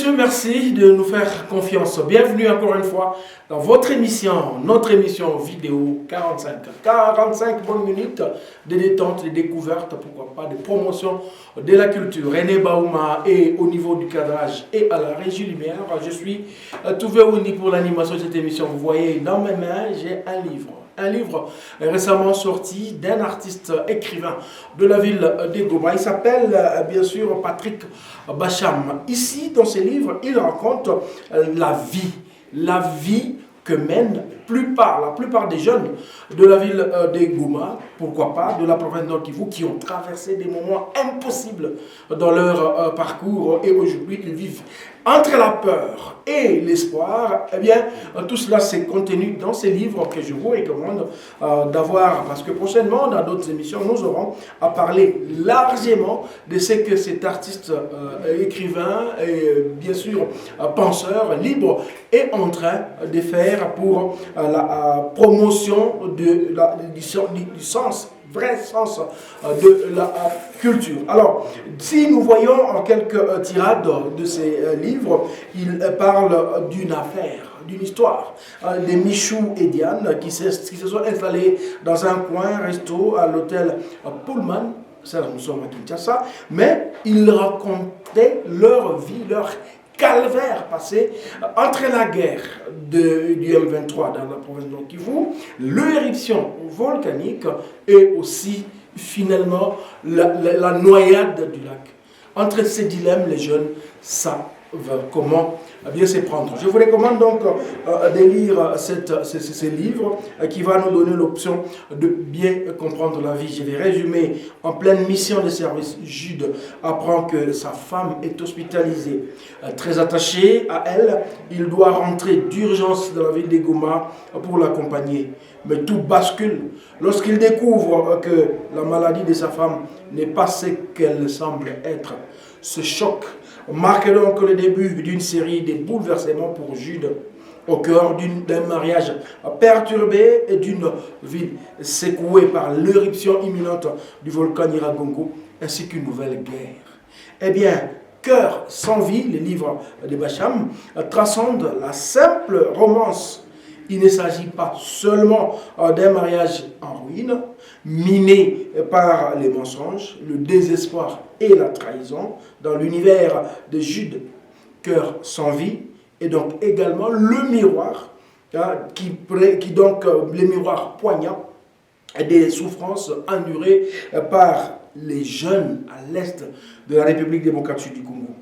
messieurs, merci de nous faire confiance. Bienvenue encore une fois dans votre émission, notre émission vidéo 45. 45 bonnes minutes de détente, de découverte, pourquoi pas, de promotion de la culture. René Baouma est au niveau du cadrage et à la régie lumière. Je suis tout verrouillé pour l'animation de cette émission. Vous voyez, dans mes mains, j'ai un livre. Un livre récemment sorti d'un artiste écrivain de la ville de Goma. Il s'appelle bien sûr Patrick Bacham. Ici, dans ce livre, il raconte la vie que mènent la plupart des jeunes de la ville de Goma, pourquoi pas, de la province de Nord-Kivu, qui ont traversé des moments impossibles dans leur parcours et aujourd'hui ils vivent entre la peur et l'espoir. Eh bien, tout cela c'est contenu dans ces livres que je vous recommande d'avoir, parce que prochainement, dans d'autres émissions, nous aurons à parler largement de ce que cet artiste écrivain et bien sûr penseur libre est en train de faire pour la promotion du sens, vrai sens de la culture. Alors, si nous voyons en quelques tirades de ces livres, il parle d'une affaire, d'une histoire, de Michou et Diane qui se sont installés dans un coin resto à l'hôtel Pullman. Ça, nous sommes à Kinshasa, mais ils racontaient leur vie, leur calvaire passé entre la guerre du M23 dans la province de Nord-Kivu, l'éruption volcanique et aussi finalement la noyade du lac. Entre ces dilemmes, les jeunes savent comment bien s'y prendre. Je vous recommande donc de lire ces livres qui va nous donner l'option de bien comprendre la vie. Je vais résumer. En pleine mission de service, Jude apprend que sa femme est hospitalisée. Très attaché à elle, il doit rentrer d'urgence dans la ville de Goma pour l'accompagner. Mais tout bascule lorsqu'il découvre que la maladie de sa femme n'est pas ce qu'elle semble être. Ce choc marque donc le début d'une série de bouleversements pour Jude, au cœur d'un mariage perturbé et d'une ville secouée par l'éruption imminente du volcan Nyiragongo, ainsi qu'une nouvelle guerre. Eh bien, Cœur sans vie, le livre de Bacham, transcende la simple romance. Il ne s'agit pas seulement d'un mariage en ruine, miné par les mensonges, le désespoir et la trahison, dans l'univers de Jude, Cœur sans vie, et donc également le miroir, le miroir poignant des souffrances endurées par les jeunes à l'est de la République démocratique du Congo,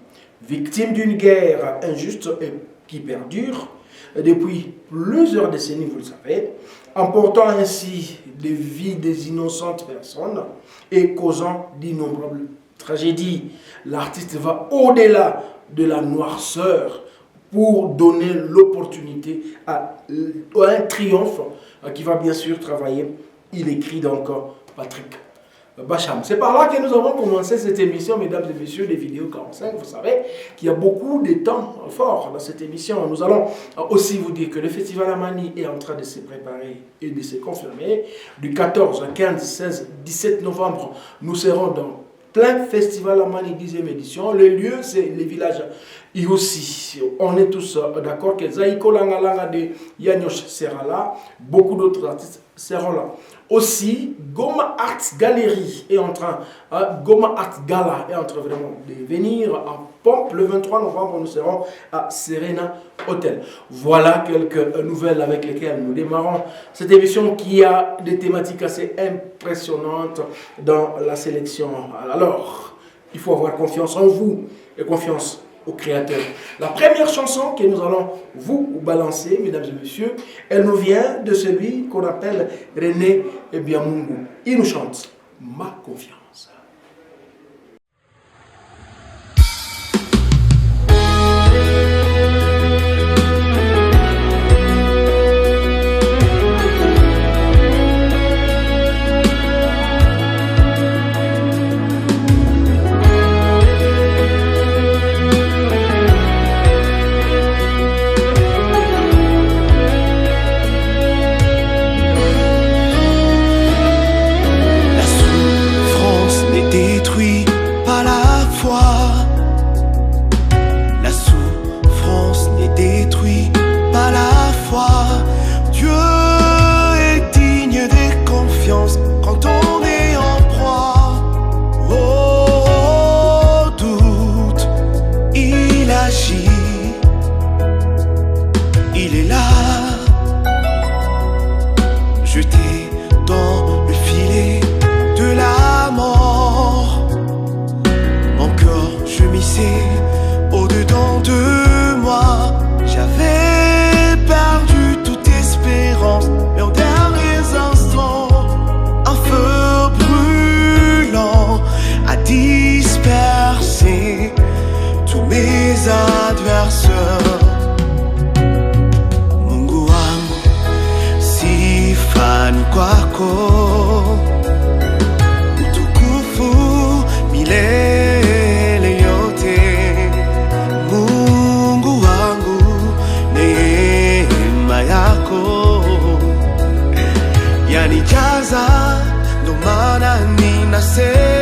victimes d'une guerre injuste et qui perdure depuis plusieurs décennies, vous le savez, emportant ainsi des vies des innocentes personnes et causant d'innombrables tragédies. L'artiste va au-delà de la noirceur pour donner l'opportunité à un triomphe qui va bien sûr travailler. Il écrit donc Patrick Bacham. C'est par là que nous avons commencé cette émission, mesdames et messieurs, des vidéos 45. Vous savez qu'il y a beaucoup de temps forts dans cette émission. Nous allons aussi vous dire que le Festival Amani est en train de se préparer et de se confirmer. Du 14, 15, 16, 17 novembre, nous serons dans plein Festival Amani 10e édition. Le lieu, c'est les villages Ihosi. On est tous d'accord que Zaïko Langalanga de Yanyosh sera là. Beaucoup d'autres artistes seront là. Aussi, Goma Art Gallery est en train, Goma Art Gala est en train vraiment de venir en pompe. Le 23 novembre, nous serons à Serena Hotel. Voilà quelques nouvelles avec lesquelles nous démarrons cette émission qui a des thématiques assez impressionnantes dans la sélection. Alors, il faut avoir confiance en vous et confiance au Créateur. La première chanson que nous allons vous balancer, mesdames et messieurs, elle nous vient de celui qu'on appelle René Biamungu. Il nous chante « Ma confiance ». wako, utukufu milele yote. Mungu wangu, neema yako yanijaza, ndo maana ninasema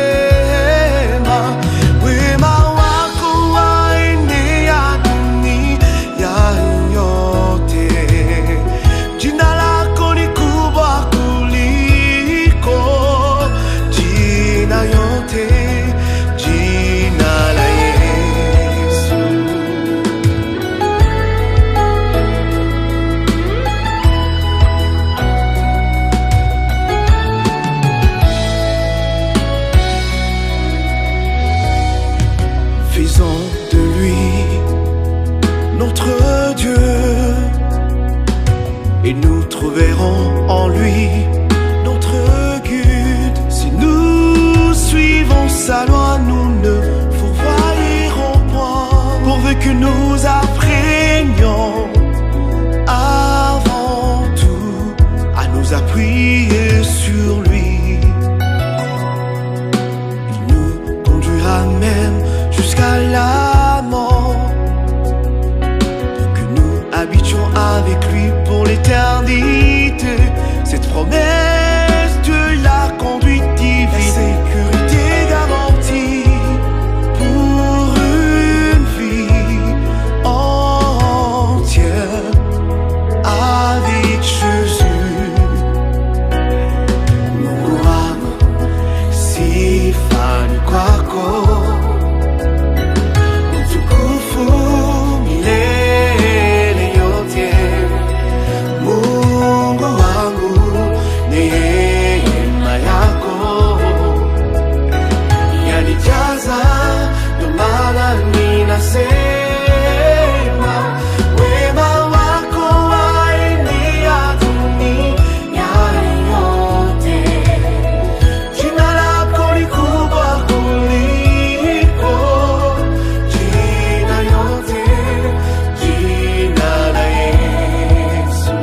wema wako waenea dunia yote. Jina lako ni kubwa kuliko jina yote, jina la Yesu. Faisons de lui notre Dieu, et nous trouverons en lui notre guide. Si nous suivons sa loi, nous ne fourvoierons point, pourvu que nous apprenions avant tout à nous appuyer sur lui. Il nous conduira même jusqu'à la mort, pour que nous habitions avec lui pour l'éternité. Cette promesse de la conduite divine, la sécurité garantie pour une vie entière avec Jésus. Mungu wangu, sifa ni kwako, utukufu milele yote. Mungu wangu, neema yako yanijaza, ndo maana ninasema wema wako waenea dunia yote. Jina lako ni kubwa kuliko jina yote, jina la Yesu.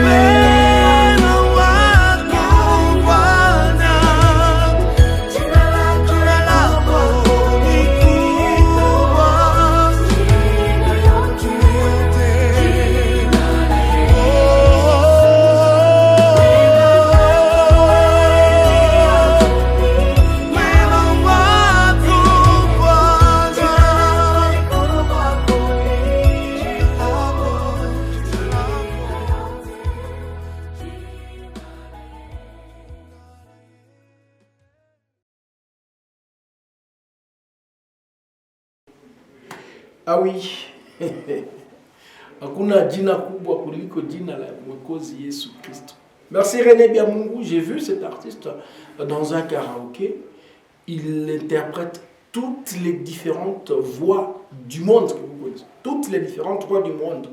Wema wako Bwana, jina lako ni kubwa, jina yote, jina la wema wako Bwana. Ah oui. Hakuna jina kubwa kuliko jina la Mwokozi Yesu Kristo. Merci René Biamungu. J'ai vu cet artiste dans un karaoké. Il interprète toutes les différentes voix du monde que vous connaissez. Toutes les différentes voix du monde.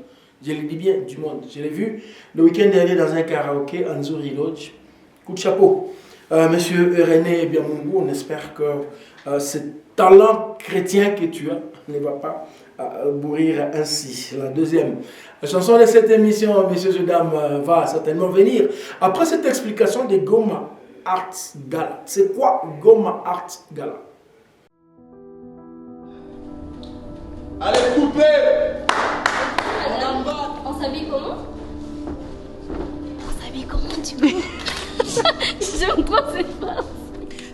Je le dis bien, du monde. Je l'ai vu le week-end dernier dans un karaoké, Anzuri Lodge. Coup de chapeau. Monsieur René Biamungu, on espère que ce talent chrétien que tu as ne va pas bourrir ainsi. La deuxième chanson de cette émission, messieurs et dames, va certainement venir après cette explication de Goma Art Gala. C'est quoi Goma Art Gala? Allez, coupez! On s'habille comment? On s'habille comment, tu veux? J'aime trop cette phrase.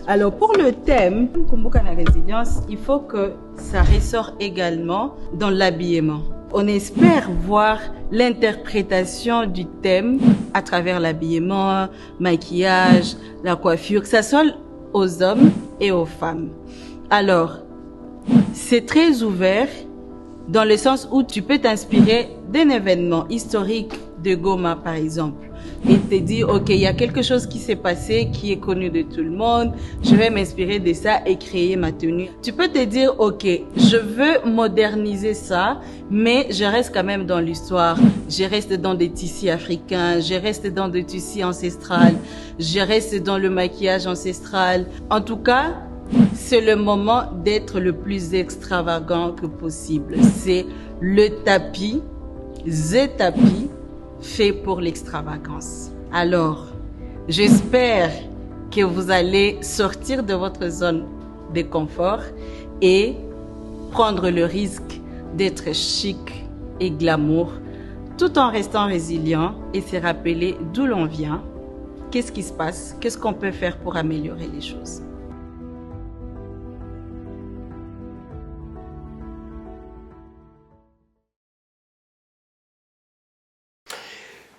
Alors pour le thème, Kumbuka na résilience, il faut que ça ressort également dans l'habillement. On espère voir l'interprétation du thème à travers l'habillement, maquillage, la coiffure, que ça soit aux hommes et aux femmes. Alors, c'est très ouvert dans le sens où tu peux t'inspirer d'un événement historique de Goma, par exemple. et te dire, ok, il y a quelque chose qui s'est passé, qui est connu de tout le monde, je vais m'inspirer de ça et créer ma tenue. Tu peux te dire, ok, je veux moderniser ça, mais je reste quand même dans l'histoire. Je reste dans des tissus africains, je reste dans des tissus ancestrales, je reste dans le maquillage ancestral. En tout cas, c'est le moment d'être le plus extravagant que possible. C'est le tapis, the tapis, fait pour l'extravagance. Alors, j'espère que vous allez sortir de votre zone de confort et prendre le risque d'être chic et glamour, tout en restant résilient et se rappeler d'où l'on vient, qu'est-ce qui se passe, qu'est-ce qu'on peut faire pour améliorer les choses.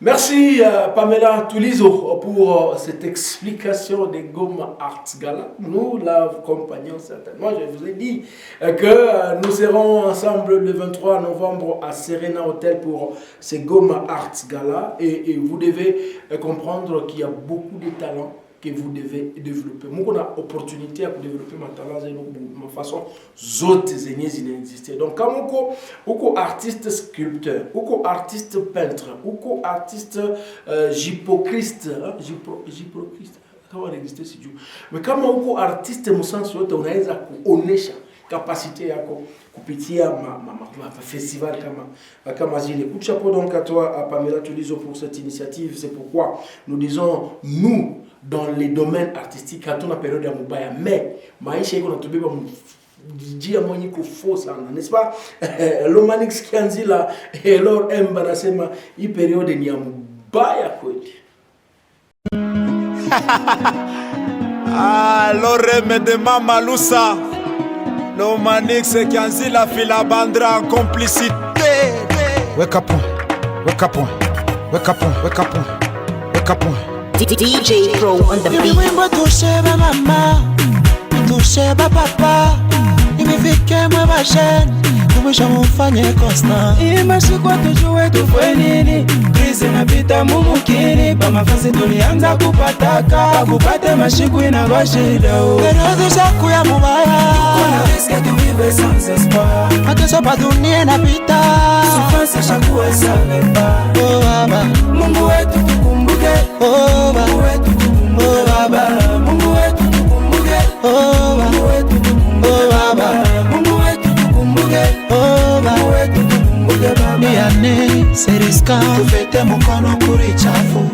Merci Pamela Tulizo pour cette explication des Goma Arts Gala. Nous l'accompagnons certainement. Je vous ai dit que nous serons ensemble le 23 novembre à Serena Hotel pour ces Goma Arts Gala. Et vous devez comprendre qu'il y a beaucoup de talents que vous devez développer. Moi, on a opportunité à développer mon talent, ma façon, autres inexistent. Donc, quand on artiste sculpteur, ou artiste peintre, ou artiste gypocriste, comment existe si Dieu. Mais quand on artiste, mon sens, on a une capacité à kupitia ma festival kama zile. Coup de chapeau donc à toi, à Pamela Tulizo pour cette initiative. C'est pourquoi nous disons, nous, dans les domaines artistiques, quand on a période à Mubaya, mais maisha iko natubeba njia mwenye kufo sana, n'est-ce pas? Lomanix Kianzila Lord M banasema hii periode ni ya Mubaya kweli. Lord M de Mama Lusa, Lomanix Kianzila Filabandra en complicité. Wake up, wake up, wake up, wake up, wake up. DJ Pro on the beat. Wimbo tusheba mama, tusheba papa, nimefike mwa jeune, kumwisho mufanye constant. Imashikwa tujue tufwe nini, krizi napita mumukini, pa mafasi tulianza kupataka, kupate mashiku inakuwa shida. Periode shaku ya mubaya, kuna riske tuvive sans espoir, mateso pa dunia inapita, souffrance shaku esaveba. Oh baba, Mungu wetu tukumbuke, oh baba, Mungu wetu tukumbuke, oh baba, Mungu wetu tukumbuke, oh baba, Mungu wetu tukumbuke, oh baba, Mungu wetu tukumbuke, oh baba. Mungu wetu tukumbuke baba. Iyane seriska, tufete mukono kuri chafu.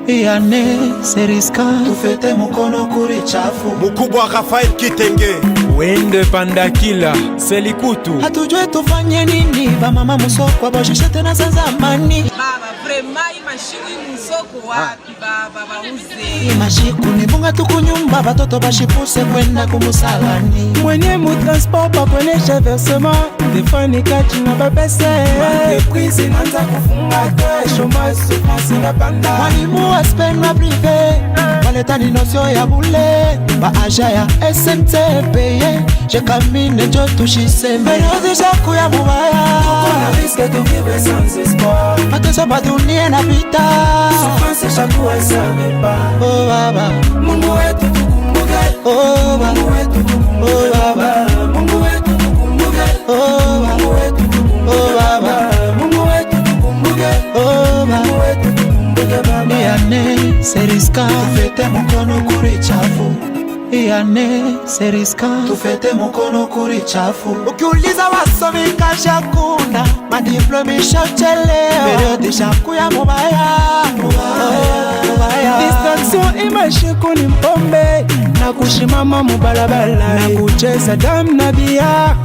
Iyane seriska, tufete mukono kuri chafu. Mukubwa Rafael Kitenge, Wende Pandakila, Selikutu. Hatujue tufanye nini, ba mama musoko boshishe tena za zamani. Baba, vrema imashiku musoko wapi baba bauze. Imashiku ni bunga tukunyumba, batoto bashipuse kwenda kumusalani. Mwenye mutransport paponesha versement, defani kachi na babese. Manteprise nanza kufunga te, chômage souffrance na banda. Mwalimu wa spend na privé, waleta ni nosio ya bule. Ba aja ya SNTP, je kamine njo tushisembe. Periode shaku ya mubaya, Kuna riske tuvive sans espoir, mateso pa dunia inapita. souffrance shaku esaveba. Oh baba, Mungu wetu tukumbuke, oh baba, Mungu wetu tukumbuke, oh baba, Mungu wetu tukumbuke, oh baba, Mungu wetu tukumbuke, oh baba, Mungu wetu tukumbuke, oh baba. Mungu wetu tukumbuke baba. Iyane seriska, tufete mukono kuri chafu. Iyane seriska, tufete mukono kuri chafu. Ukiuliza wasomi kasha kuna, madiplome shachelewa. Periode shaku ya mubaya, mubaya. Distraction imashiku ni mpombe, na kushimama mubalabala, na kucheza damu na bia.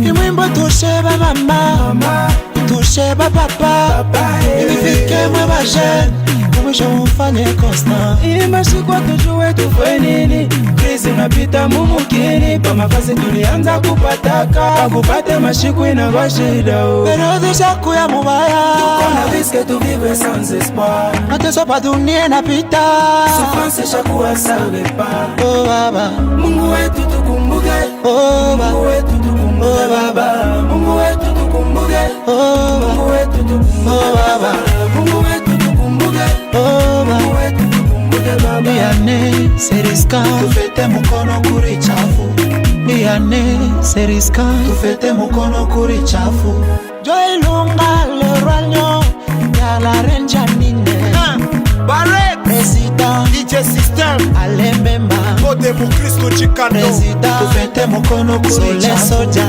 Imwimbo tusheba mama, tusheba papa, nimefike mwa jeune, kumwisho mufanye constant. Imashikwa tujue tufwe nini, krizi napita mumukini, pa mafasi tulianza kupataka, kupate mashiku inakuwa shida. Periode shaku ya mubaya, Kuna riske tuvive sans espoir, mateso pa dunia inapita. souffrance shaku esaveba. Oh baba, Mungu wetu tukumbuke, oh Mungu baba, wetu tukumbuke baba, Mungu wetu tukumbuke, oh baba, Mungu wetu Oh baba, Mungu wetu tukumbuke. Oh baba, Biane seriska tufete mukono kuri chafu. Biane seriska tufete mukono kuri chafu. Joy Lunga le royaume ya la reine Janine. Barret Président DJ System Alembemba Côté pour Christo Chicano Président tufete mukono kuri chafu. Soja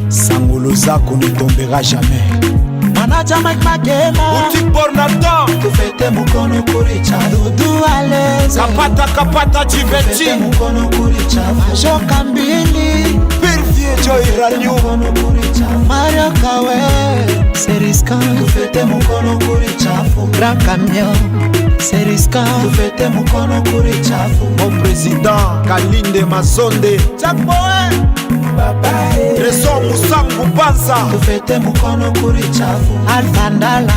Sangolo zako ne tombera jamais. Manager Mike Magema Boutique Bornatan tufete mukono kuri chafu. Dudu Alez Kapata Jivechi tufete mukono kuri chafu. Majo Kambili Pervier Joy Radio mukono kuri chafu. Mario Kawe Seriska tufete mukono kuri chafu. Grand Camion Seriska tufete mukono kuri chafu. Mon président Kalinde Mazonde Jack Boy Trésor Moussangu Banza tufete mukono kuri chafu. Alfandala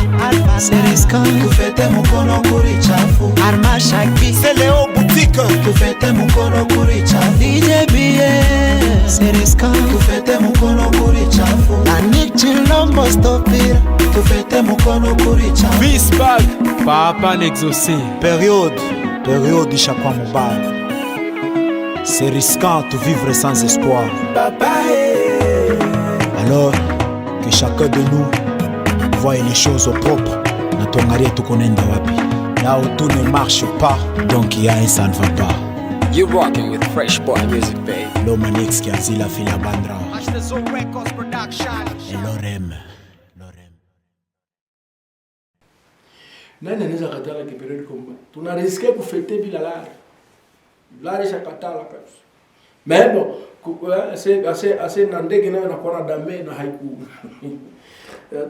Seriska tufete mukono kuri chafu. Arma Shaki C'est Léo Boutique tufete mukono kuri chafu. DJ Bie Seriska tufete mukono kuri chafu. Anik Chilombo Stopira tufete mukono kuri chafu. Bisbag Papa n'exaucé. Période Ishakwa Mobile. C'est risquant de vivre sans espoir. Alors que chacun de nous voie les choses au propre. Natongaria tout connaît wapi. Là où tout ne marche pas, donc il y a un ça ne va pas. You rocking with Fresh Boy Music, babe. L'Omanix qui a dit la fille à Bandra. Et l'Orem. Nani anaweza katala kipindi kama tunarisikia kufete bila lari. Lari shakatala kabisa. Mais bon, assez na ndege nayo nakuwa na dame na haiku.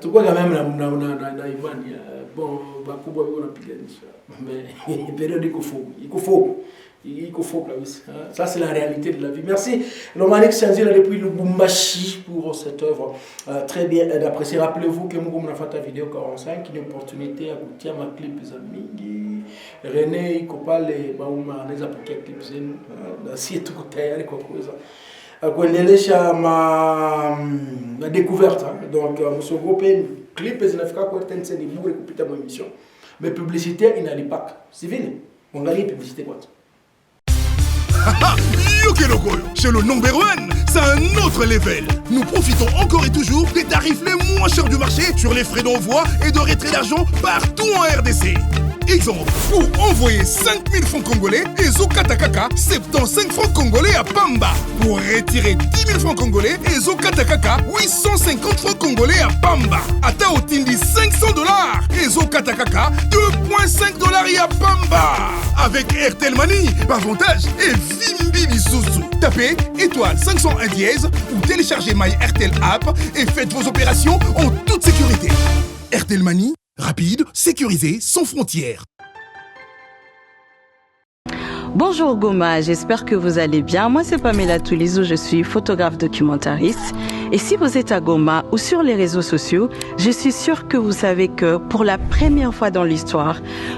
Tukua quand même na imani. Bon, bakubwa wao wanapiganisha. Mais période il faut kabisa. Ça c'est la réalité de la vie. Merci Lomanik Sanzila depuis Lubumbashi pour cette œuvre très bien d'apprécier. Rappelez-vous que Mungu mnafata vidéo 45 qui est une opportunité à kutia ma clip za mingi. René Kopale bauma anaweza pokea clip zenu na si tuko tayari kwa kuweza kuendelesha ma découverte. Donc msogope clip zinafika kwa RTNC ni bure kupita kwa émission. Mais publicité inalipaka. Si vile mwangalie publicité kwanza. Yokelokoyo, chez le number one, c'est un autre level. Nous profitons encore et toujours des tarifs les moins chers du marché sur les frais d'envoi et de retrait d'argent partout en RDC. Exemple, vous envoyez 5000 francs congolais et Zokatakaka 75 francs congolais à Pamba. Pour retirer 10 000 francs congolais et Zokatakaka 850 francs congolais à Pamba. Ata Otindi 500 $ et Zokatakaka 2,5 $ à Pamba. Avec Airtel Money, avantage et Vimbi Lisuzu. Tapez étoile 501 dièse ou téléchargez My Airtel app et faites vos opérations en toute sécurité. Airtel Money, rapide, sécurisé, sans frontières. Bonjour Goma, j'espère que vous allez bien. Moi c'est Pamela Toulisou, je suis photographe documentariste. Et si vous êtes à Goma ou sur les réseaux sociaux, je suis sûre que vous savez que pour la première fois dans l'histoire,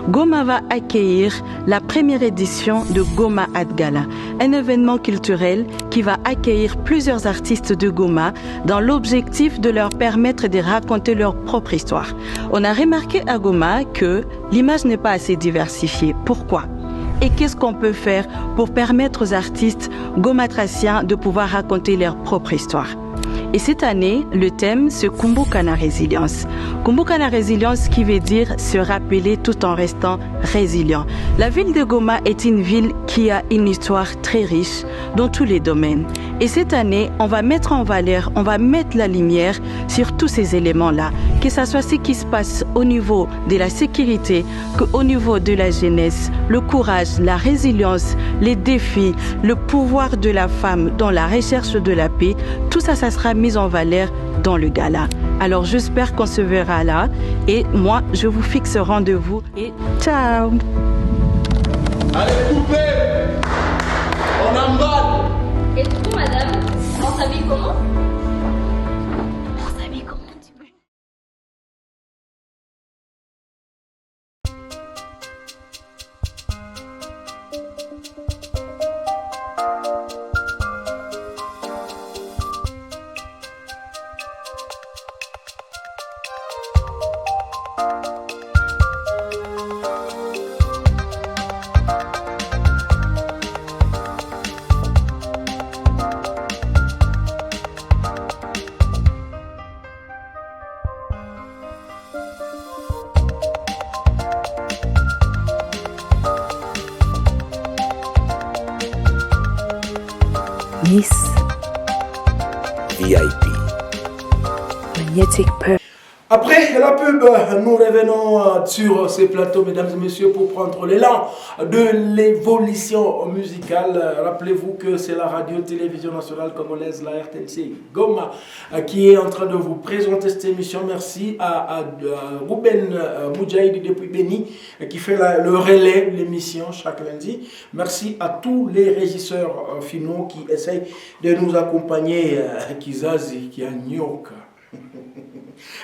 Goma va accueillir la première édition de Goma Art Gala, un événement culturel qui va accueillir plusieurs artistes de Goma dans l'objectif de leur permettre de raconter leur propre histoire. On a remarqué à Goma que l'image n'est pas assez diversifiée. Pourquoi ? Et qu'est-ce qu'on peut faire pour permettre aux artistes gomatraciens de pouvoir raconter leur propre histoire? Et cette année, le thème, c'est Kumbukana Résilience. Kumbukana Résilience qui veut dire se rappeler tout en restant résilient. La ville de Goma est une ville qui a une histoire très riche dans tous les domaines. Et cette année, on va mettre en valeur, on va mettre la lumière sur tous ces éléments-là. Que ce soit ce qui se passe au niveau de la sécurité, qu'au niveau de la jeunesse, le courage, la résilience, les défis, le pouvoir de la femme dans la recherche de la paix, tout ça, ça sera mis en valeur dans le gala. Alors j'espère qu'on se verra là et moi je vous fixe rendez-vous et ciao. Allez coupez, on emballe. Et du coup madame, on s'habille comment? Miss VIP Magnetic Pearl. Après la pub, nous revenons sur ces plateaux, mesdames et messieurs, pour prendre l'élan de l'évolution musicale. Rappelez-vous que c'est la radio-télévision nationale congolaise, la RTNC Goma, qui est en train de vous présenter cette émission. Merci à Ruben Moudjaïdi depuis Béni, qui fait le relais de l'émission chaque lundi. Merci à tous les régisseurs finaux qui essayent de nous accompagner, Kizazi, qui a Nyoka.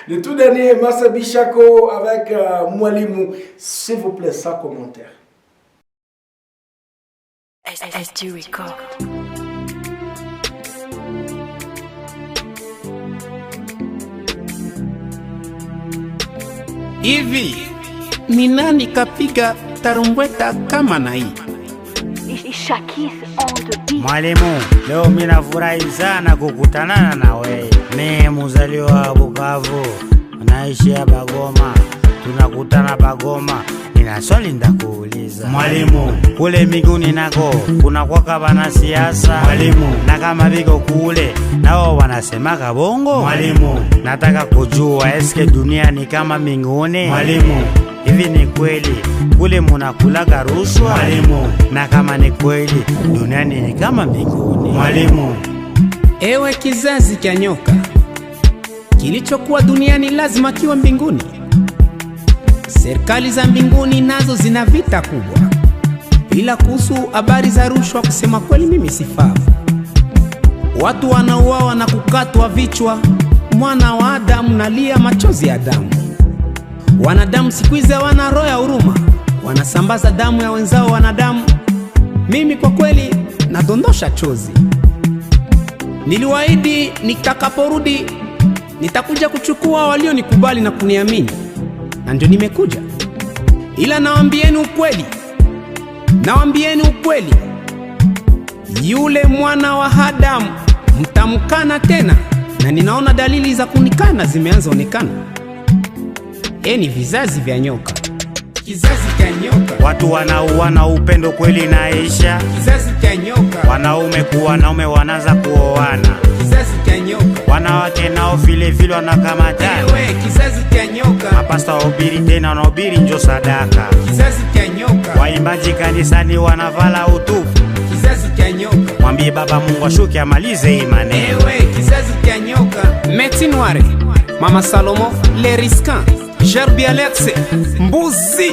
Le tout dernier, Masabi Chako avec Mwalimou. S'il vous plaît, sans commentaire. SG Record. Hivi ni nani kapiga tarumbeta kama na hii? Mwalimu, leo mimi nafurahi sana kukutana na wewe. Mimi mzaliwa wa Bukavu, naishi hapa Goma. Tunakutana hapa Goma. Nina swali ndakuuliza. Mwalimu, kule miguni nako kuna kwa bana siasa. Mwalimu, na kama biko kule nao wanasemaka bongo. Mwalimu, nataka kujua eske dunia ni kama mbinguni? Mwalimu, hivi ni kweli kule munakulaga rushwa? Mwalimu, na kama ni kweli duniani ni kama mbinguni? Mwalimu, ewe kizazi cha nyoka, kilichokuwa duniani lazima kiwe mbinguni. Serikali za mbinguni nazo zina vita kubwa. Bila kuhusu habari za rushwa, kusema kweli mimi sifahamu. Watu wanauawa na kukatwa vichwa, mwana wa Adamu nalia machozi ya damu. Wanadamu siku hizi hawana roho ya huruma, wanasambaza damu ya wenzao wanadamu. Mimi kwa kweli nadondosha chozi. Niliwaahidi nitakaporudi nitakuja kuchukua walionikubali na kuniamini, na ndio nimekuja. Ila nawaambieni ukweli, yule mwana wa Adamu mtamkana tena, na ninaona dalili za kunikana zimeanza onekana. Ni vizazi vya nyoka, kizazi cha nyoka. Watu wanauana, upendo kweli naisha. Kizazi cha nyoka. Wanaume kuwa wanaume wanaanza kuoana. Kizazi cha nyoka. Wanawake nao vile vile wanakamatana. Ewe kizazi cha nyoka. Mapasta wahubiri tena wanahubiri njo sadaka. Kizazi cha nyoka. Waimbaji kanisani wanavala utupu. Kizazi cha nyoka. Mwambie Baba Mungu ashuke amalize hii maneno. Ewe kizazi cha nyoka. Meti Noire, Mama Salomo, Le Riscan, Gerbi Alex, Mbuzi.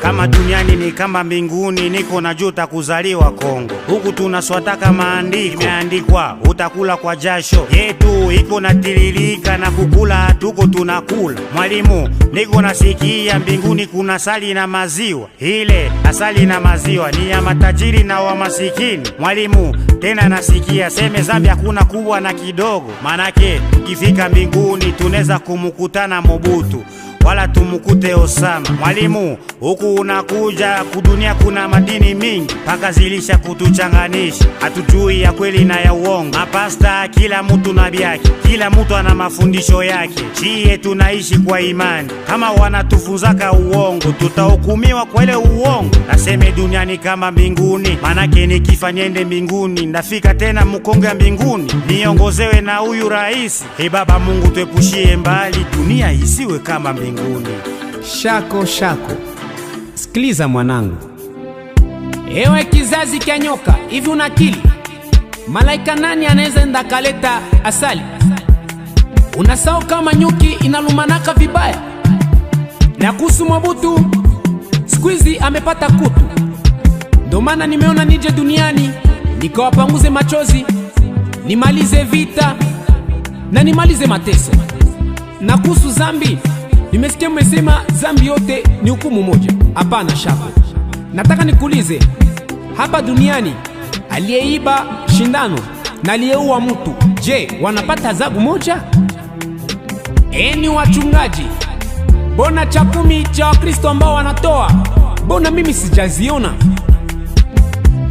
Kama duniani ni kama mbinguni, niko na juta kuzaliwa Kongo. Huku tunaswataka maandiko, imeandikwa utakula kwa jasho yetu, iko na tiririka na kukula tuko tunakula. Mwalimu, niko nasikia mbinguni kuna asali na maziwa. Ile asali na maziwa ni ya matajiri na wa masikini. Mwalimu, tena nasikia seme zambi hakuna kubwa na kidogo. Manake ukifika mbinguni tunaweza kumukutana Mobutu wala tumukute Osama. Mwalimu, huku unakuja kudunia kuna madini mingi, paka zilisha kutuchanganisha. Hatujui ya kweli na ya uongo. Mapasta kila mtu na byake, kila mtu ana mafundisho yake. Chie tunaishi kwa imani. Kama wanatufunzaka uongo, tutahukumiwa kwa ile uongo. Naseme duniani kama mbinguni, manake nikifa niende mbinguni, ndafika tena mkongo ya mbinguni, niongozewe na huyu rais. Baba Mungu tuepushie mbali, dunia isiwe kama mbinguni. Shako, sikiliza mwanangu. Ewe kizazi cha nyoka, hivi una akili? Malaika nani anaweza enda kaleta asali? Unasahau kama nyuki inalumanaka vibaya? Na kuhusu Mobutu, siku hizi amepata kutu. Ndio maana nimeona nije duniani nikawapanguze machozi, nimalize vita na nimalize mateso. Na kuhusu zambi, nimesikia mmesema zambi yote ni hukumu moja. Hapana Shako, nataka nikuulize, hapa duniani aliyeiba shindano na aliyeua mtu, je, wanapata adhabu moja? Eni wachungaji, bona cha 10 cha Wakristo ambao wanatoa, bona mimi sijaziona?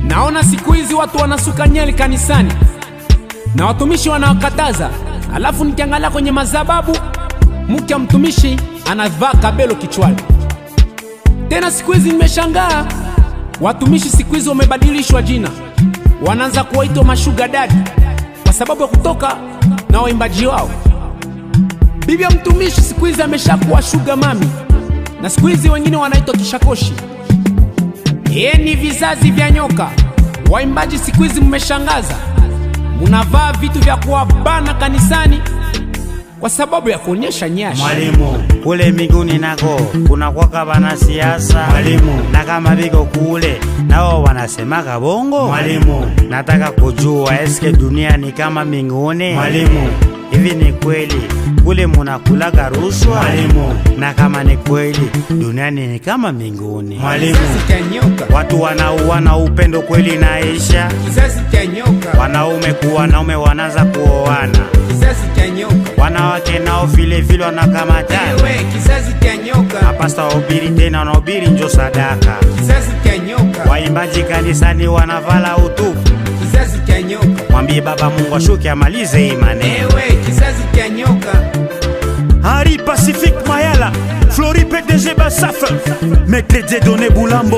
Naona siku hizi watu wanasuka nyeli kanisani na watumishi wanawakataza, alafu nikiangalia kwenye mazababu mke mtumishi anavaa kabelo kichwani. Tena siku hizi nimeshangaa, watumishi siku hizi wamebadilishwa jina, wanaanza kuwaitwa mashuga daddy kwa sababu ya kutoka na waimbaji wao. Bibi ya mtumishi siku hizi ameshakuwa sugar mami, na siku hizi wengine wanaitwa kishakoshi. Ni vizazi vya nyoka. Waimbaji siku hizi mmeshangaza, munavaa vitu vya kuwabana kanisani kwa sababu ya kuonyesha nyasha. Mwalimu, kule miguni nako kuna kwaka bana siasa. Mwalimu, na kama biko kule nao wanasemaga bongo. Mwalimu, nataka kujua eske dunia ni kama minguni. Mwalimu, hivi ni kweli kule munakulaga rushwa? Mwalimu, na kama ni kweli duniani ni kama minguni? Mwalimu, watu wanauana, upendo kweli naisha? Kizazi cha nyoka. Wanaume kuwa wanaume wanaanza kuoana. Kizazi cha nyoka. Wanawake nao vile vile wanakamatana. Kizazi cha nyoka. Mapasta wahubiri tena wanahubiri njo sadaka. Kizazi cha nyoka. Waimbaji kanisani wanavala utupu. Kizazi cha nyoka. Mwambie Baba Mungu ashuke amalize imani. Kizazi cha nyoka. Harry Pacific Mayala, Flori PDG Bassaf, Maître Dieudonné Boulambo,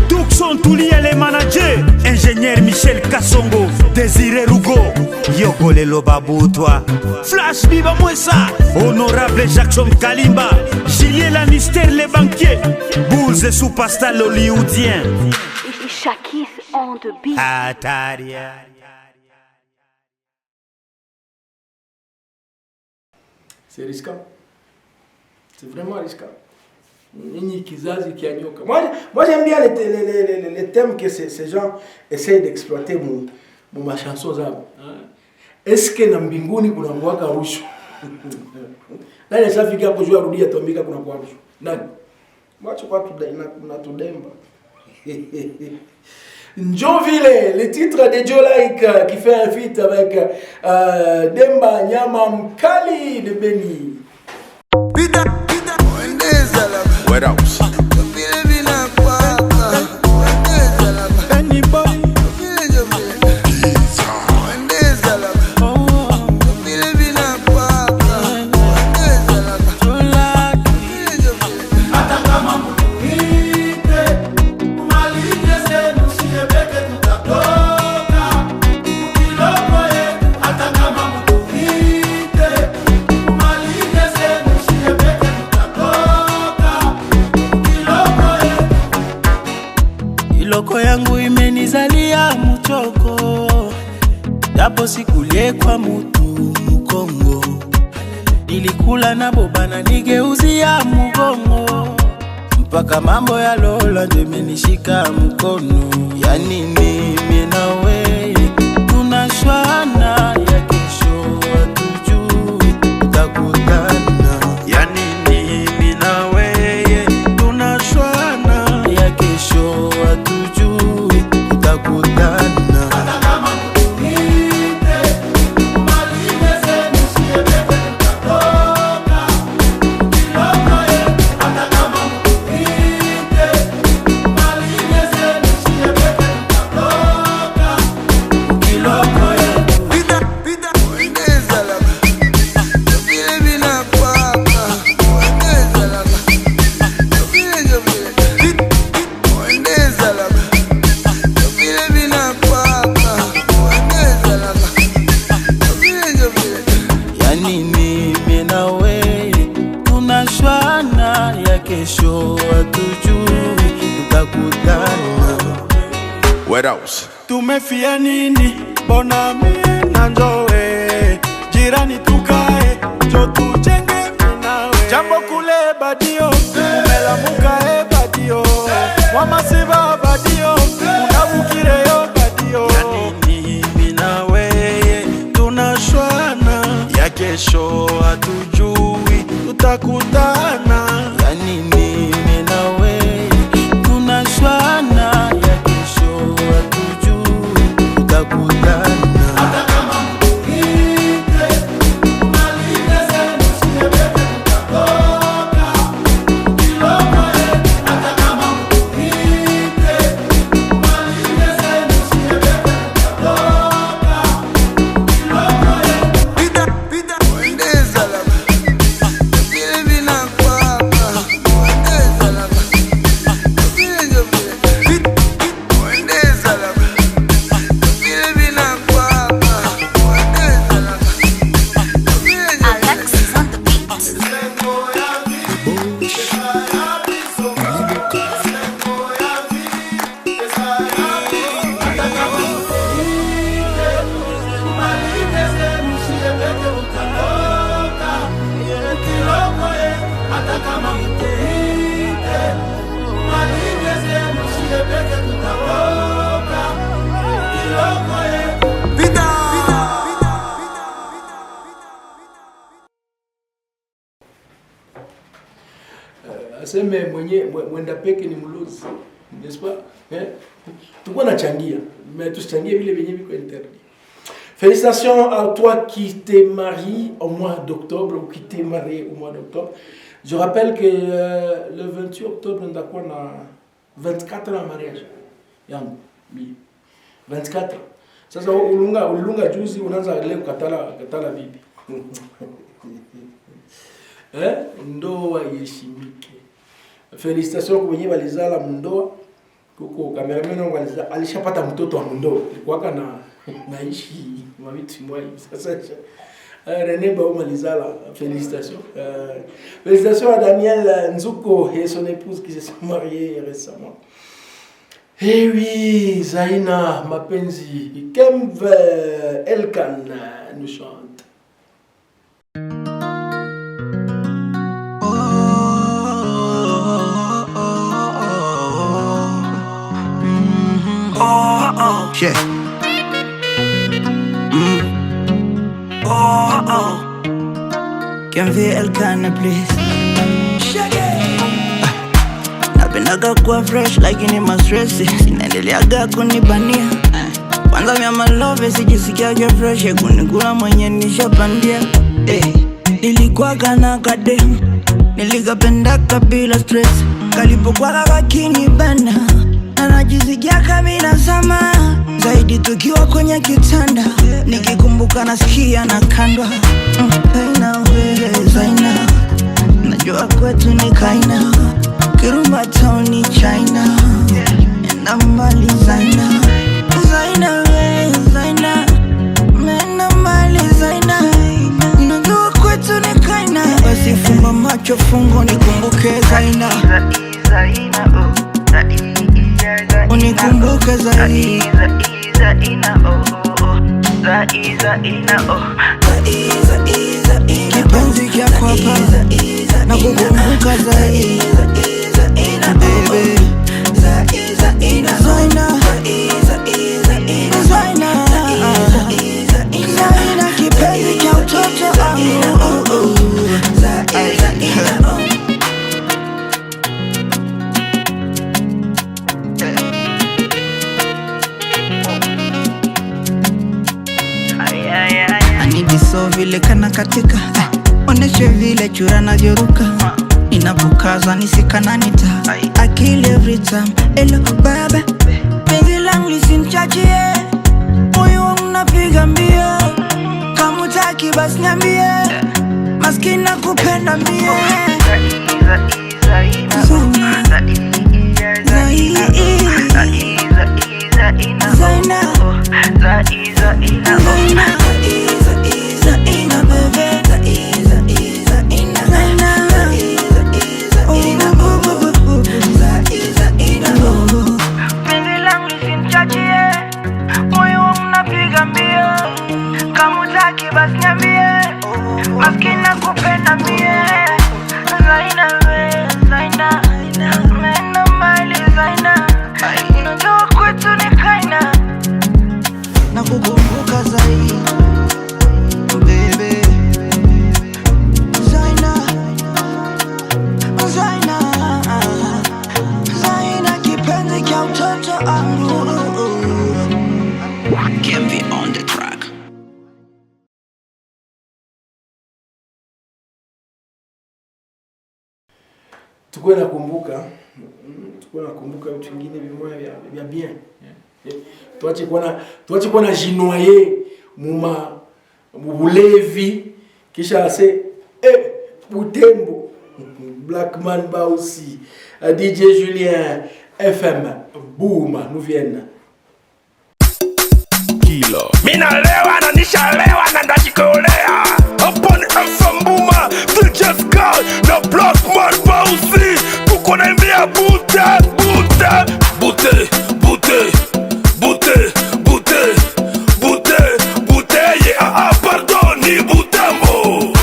Tucson Toulia les managers, Ingénieur Michel Kassongo, Désiré Rougo, Yogolelo Baboutwa, Flash Biba Mwesa, Honorable Jackson Kalimba, Julien Lannister les banquiers, Bulls et Superstar hollywoodien. Shakis on the beat. Ataria. C'est risquant. C'est vraiment risquant. Nini kizazi kia nyoka. Moi j'aime bien les thèmes que ces gens essayent d'exploiter ma chanson zao. Est-ce que na mbinguni kuna mwaka rushwa? Nani ashafika hapo juu arudia tuambika kuna kwa rushwa? Nani? Mwacho kwa tunatudemba. Njovile, le titre de Joe Like qui fait un feat avec Demba Nyama Mkali de Beni. What else? Loko yangu imenizalia mchoko, japo sikulie kwa mutu Mkongo. Nilikula na bobana nigeuzia mugongo, mpaka mambo ya Lola ndemenishika mkono. Yani mimi nawe tunashwana, ya kesho hatujui tutakutana. Yani mimi nawe tunashwana, ya kesho hatujui tutakutana. What else? Tumefia nini? Bona mie na njowe, jirani tukae, jo tujenge minawe. Jambo kule badio, umela mukae badio, wamasiba badio, unabukire yo badio. Yani minawe, tunashwana, ya kesho hatujui tutakutana. Yani mimi nawe tunashwana, ya kesho hatujui tutakutana. Hata kama mkuite, umalinde zenu siebebe tutakoka. Ukiloko hata kama mkuite, Waseme mwenda peke ni mlozi. N'est-ce pas? Pourquoi nachangia? Mais tuchangie vile venye viko interdit. Félicitations à toi qui t'es marié au mois d'octobre ou qui t'es marié au mois d'octobre. Je rappelle que le 28 octobre, on a 24 ans de mariage. Yangu, 24 ans. Sasa ulunga juzi unaanza leo katala bibi. Ndoa yeshimike. Félicitations kwa wenyewe walizala mndoa. Kuko cameraman wangu alishapata mtoto wa mndoa. Ilikuwa naishi mabiti mwa hivi. Sasa René Bauma Lizala, félicitations. Félicitations à Daniel Nzuko et son épouse qui se sont mariés récemment. Eh oui, Zaina Mapenzi, Kemve Elkan nous chante. Yeah. Kemve Elkan please. Napendaga kuwa fresh lakini mastresi sinaendeleaga kunibania. Kwanza mia malove sijisikiaga fresh kunikula mwenye nishapandia. Nilikuwa kana kadem nilikapendaka bila stress. Kalipokuwa kakini bana na najisikia kamina sama zaidi tukiwa kwenye kitanda. Nikikumbuka nasikia na kandwa. Zaina wewe Zaina, najua kwetu ni kaina. Kirumba town ni China, enda mbali Zaina. Zaina we Zaina, enda mbali Zaina. Najua kwetu ni kaina. Basi fumba macho fungo nikumbuke Zaina. Unikumbuke Zaina. Kipenzi kia kwa hapa na kukumbuka Zaina. Baby Zaina Zaina kipenzi kia utoto wangu. Anibiso vile kana katika oneshe vile chura na vyoruka. Ninapokaza nisikananita akili every time. Hello baba, penzi langu lisinchachie. Moyo wangu unapiga mbio. Kama hutaki basi niambie. Maskini nakupenda mie. Nakukumbuka Zaina, baby. Zaina, Zaina, Zaina kipenzi kia utoto wangu. Kemve on the track. Tukue nakumbuka vitu vingine vya bien. Tuache kuwa na jinoyer mubulevi kisha ase Butembo Blackman ba aussi DJ Julien FM boom nous viennent Kilo mina lewa na nishalewa na ndajikolea upon FM boom DJ Sky na Blackman ba aussi tuko na mbia bute bouteille, pardon, ni Butembo.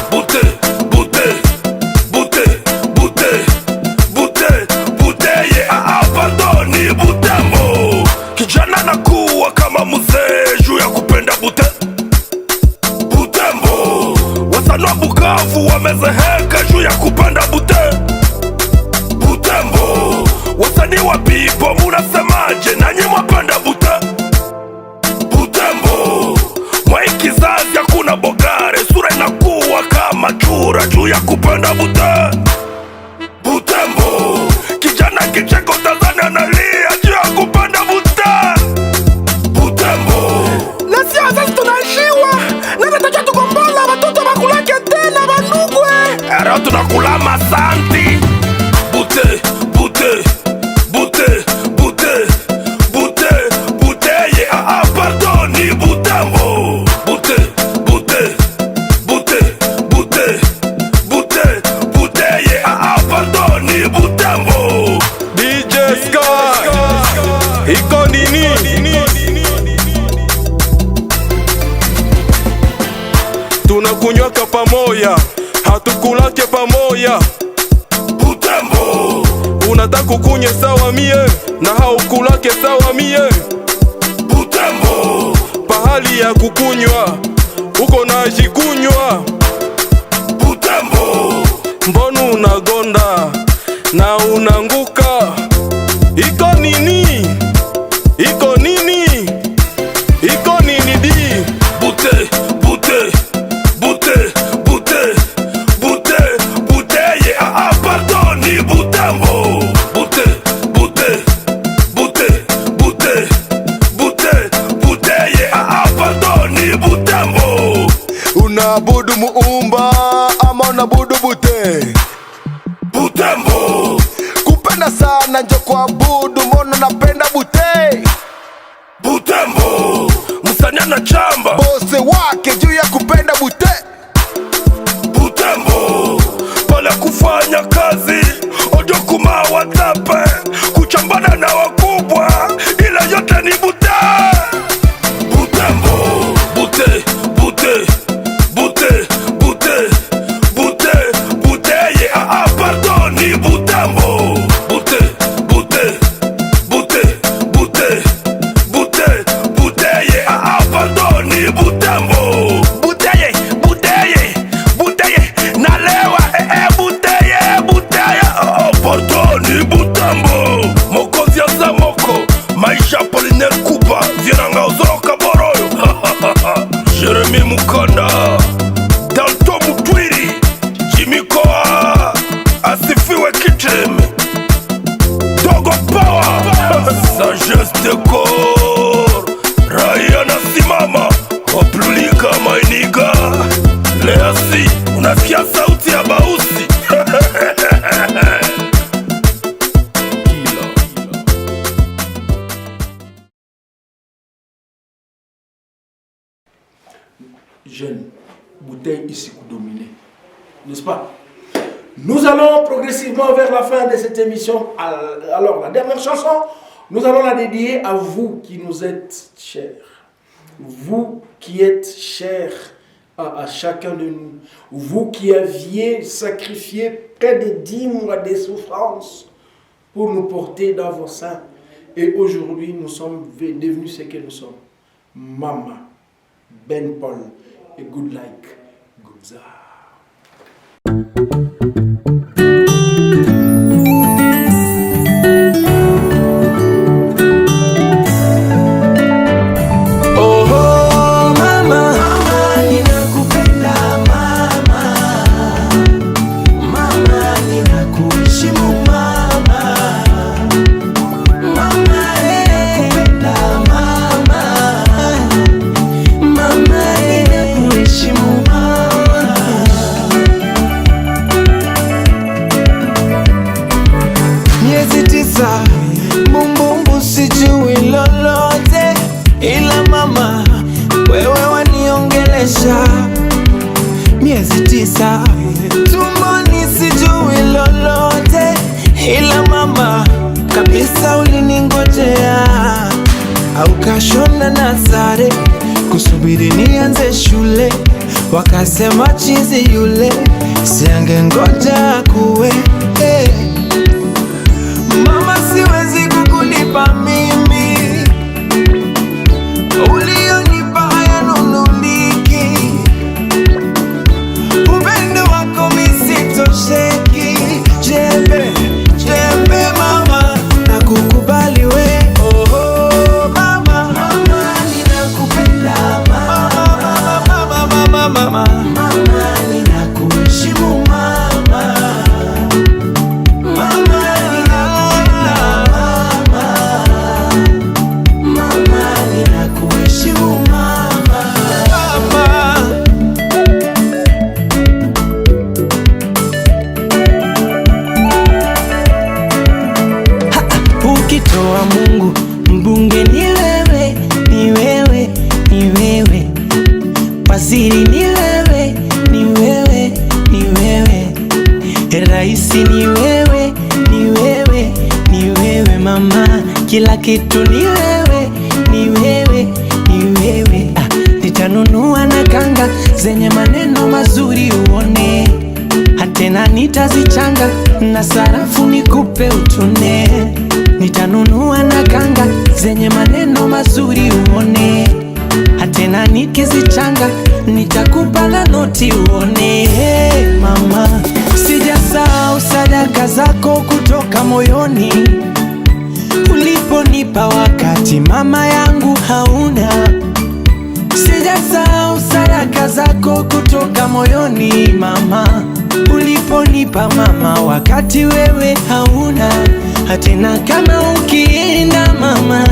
Bouteille, pardon, ni Butembo. Kijana nakuwa kama mzee juu ya kupenda Butembo. Wasanii wa Bukavu wamezeheka juu ya kupenda Butembo. iko nini? Tunakunywaka pamoja, hatukulake pamoja. Butembo, unataka kukunye sawa mie na haukulake sawa mie. Butembo, pahali ya kukunywa uko na jikunywa. Butembo, mbonu unagonda na unanguka, iko nini? Iko nini? Iko nini di? Bute, bute, bute, bute, bute, buteye, pardoni Butembo. Bute, bute, bute, bute, bute, buteye, pardoni Butembo. Unabudu muumba ama unabudu bute? Butembo, kupenda sana njo kuabudu, mbona napenda bute? Butembo, msanya na chamba bose wake juu ya kupenda bute. Butembo, pala kufanya kazi ojo kuma watape, kuchambana na wakubwa, ila yote ni bute. Butembo, bute, bute, bute, bute, bute, buteye, pardoni Butembo. Bute, bute, bute, bute, bute, buteye, pardoni Butembo. Buteye, buteye, buteye, nalewa, buteye, buteye, pardoni Butembo. Mokozi ya Zamoko, Maisha Polinaire Kuba, Vienanga Ozoroka Boroyo. Jeremy Mukanda, Dalto Mutwiri, Jimmy Koa, asifiwe Kiteme, Dogo Power, Sagesse de Corps, Raya na simama, Oplulika mainiga, Leasi, unasikia sauti ya Bausi. Jeune, bouteille ici pour dominer, n'est-ce pas? Nous allons progressivement vers la fin de cette émission. Alors, la dernière chanson, nous allons la dédier à vous qui nous êtes chers. Vous qui êtes chers à chacun de nous. Vous qui aviez sacrifié près de 10 mois de souffrance pour nous porter dans vos seins. Et aujourd'hui, nous sommes devenus ce que nous sommes. Mama, Ben Paul et Good Like Goodza. Bumbumbu sijui lolote, ila mama wewe waniongelesha. Miezi 9 tumboni sijui lolote, ila mama kabisa uliningojea. Au kashona na sare kusubiri nianze shule, wakasema chizi yule siange ngoja kuwe. Mama siwezi kukulipa mimi, ulionipa hayanunuliki. Upendo wako misitosheki. Jembe, jembe mama, nakukubali we. Oh mama, mama ninakupenda mama. Mama, mama, mama, mama ninakuheshimu mama. kila kitu ni wewe, ni wewe, ni wewe. Nitanunua na kanga zenye maneno mazuri uone, hatena nitazichanga na sarafu nikupe utune. Nitanunua na kanga zenye maneno mazuri uone, hatena nikizichanga nitakupa na noti uone. Hey, mama, sijasahau sadaka zako kutoka moyoni, uliponipa wakati mama yangu hauna. Sijasahau sadaka zako kutoka moyoni mama, uliponipa mama wakati wewe hauna. Hatena kama ukienda mama,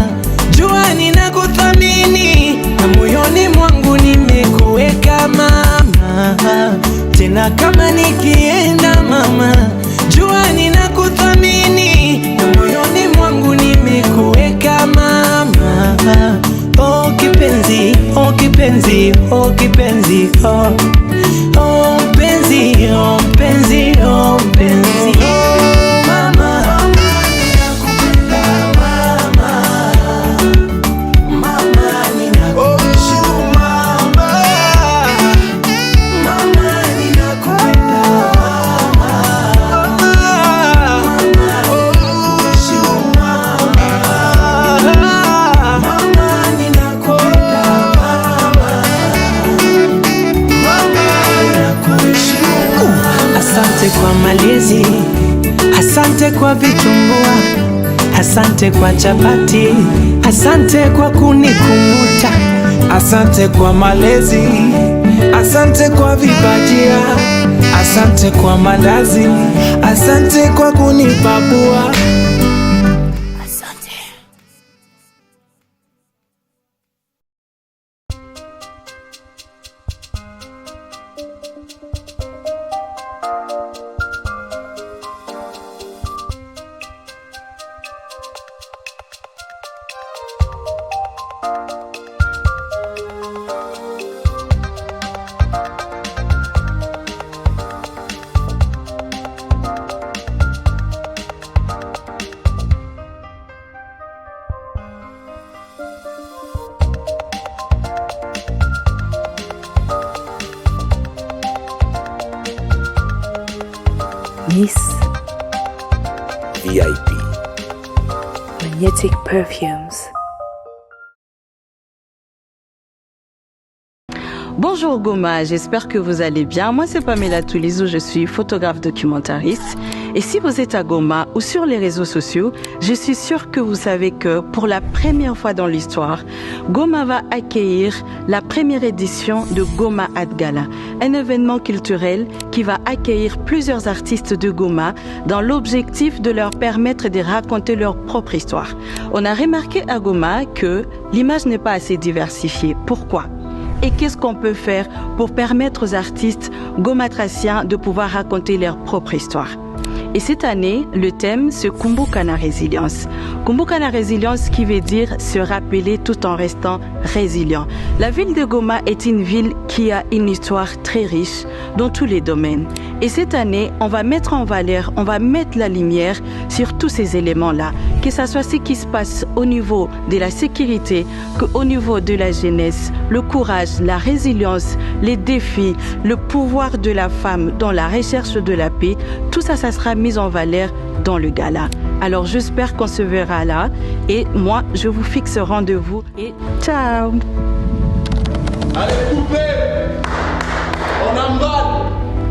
jua ninakuthamini na moyoni mwangu nimekuweka mama. Tena kama nikienda mama, jua ninakuthamini na moyoni mwangu nimekuweka mama. Oh kipenzi, oh kipenzi, oh kipenzi, oh oh penzi, oh penzi, oh penzi, oh mama. Ninakupenda mama, mama ninakuheshimu mama, mama ninakupenda mama, mama ninakuheshimu mama, mama ninakupenda mama. Asante kwa malezi, asante kwa vitumbua, asante kwa chapati, asante kwa kunikumbuta. Asante kwa malezi, asante kwa vibajia, asante kwa mandazi, asante kwa kunipapua. Miss VIP Magnetic Perfumes. Bonjour Goma, j'espère que vous allez bien. Moi c'est Pamela Toulisou, je suis photographe documentariste. Et si vous êtes à Goma ou sur les réseaux sociaux, je suis sûre que vous savez que pour la première fois dans l'histoire, Goma va accueillir la première édition de Goma Art Gala, un événement culturel qui va accueillir plusieurs artistes de Goma dans l'objectif de leur permettre de raconter leur propre histoire. On a remarqué à Goma que l'image n'est pas assez diversifiée. Pourquoi ? Et qu'est-ce qu'on peut faire pour permettre aux artistes gomatraciens de pouvoir raconter leur propre histoire? Et cette année, le thème, c'est Kumbukana Résilience. Kumbukana Résilience qui veut dire se rappeler tout en restant résilient. La ville de Goma est une ville qui a une histoire très riche dans tous les domaines. Et cette année, on va mettre en valeur, on va mettre la lumière sur tous ces éléments-là. Que ce soit ce qui se passe au niveau de la sécurité, qu'au niveau de la jeunesse, le courage, la résilience, les défis, le pouvoir de la femme dans la recherche de la paix, tout ça, ça sera mis en valeur dans le gala. Alors j'espère qu'on se verra là et moi je vous fixe rendez-vous et ciao. Allez coupez, on emballe.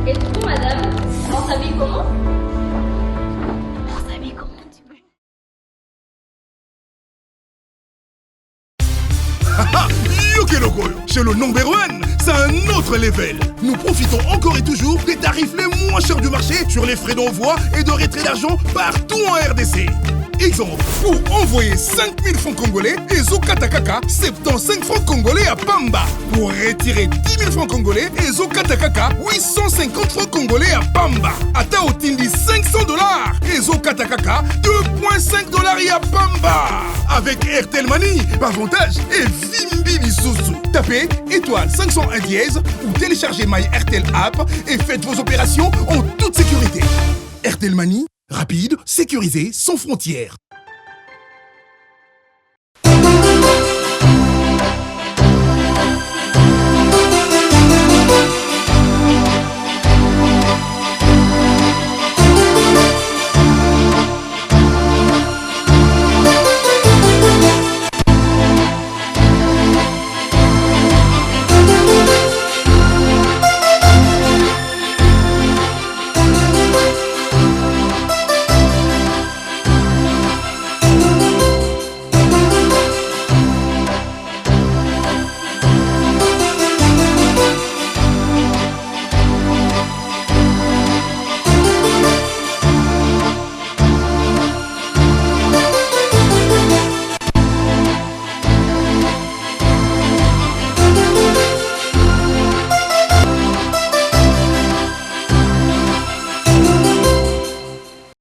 Et du coup madame, on s'habille comment? On s'habille comment tu veux? Chez le number one, c'est un autre level. Nous profitons encore et toujours des tarifs les moins chers du marché sur les frais d'envoi et de retrait d'argent partout en RDC. Exemple, pour envoyer 5000 francs congolais et Zokatakaka 75 francs congolais à Pamba. Pour retirer 10 000 francs congolais et Zokatakaka 850 francs congolais à Pamba. Ata Otindi 500 $ et Zokatakaka 2,5 $ à Pamba. Avec Airtel Money, avantage et Vimbi Bisusu. Tapez étoile 501 dièse ou téléchargez My Airtel app et faites vos opérations en toute sécurité. Airtel Money, rapide, sécurisé, sans frontières.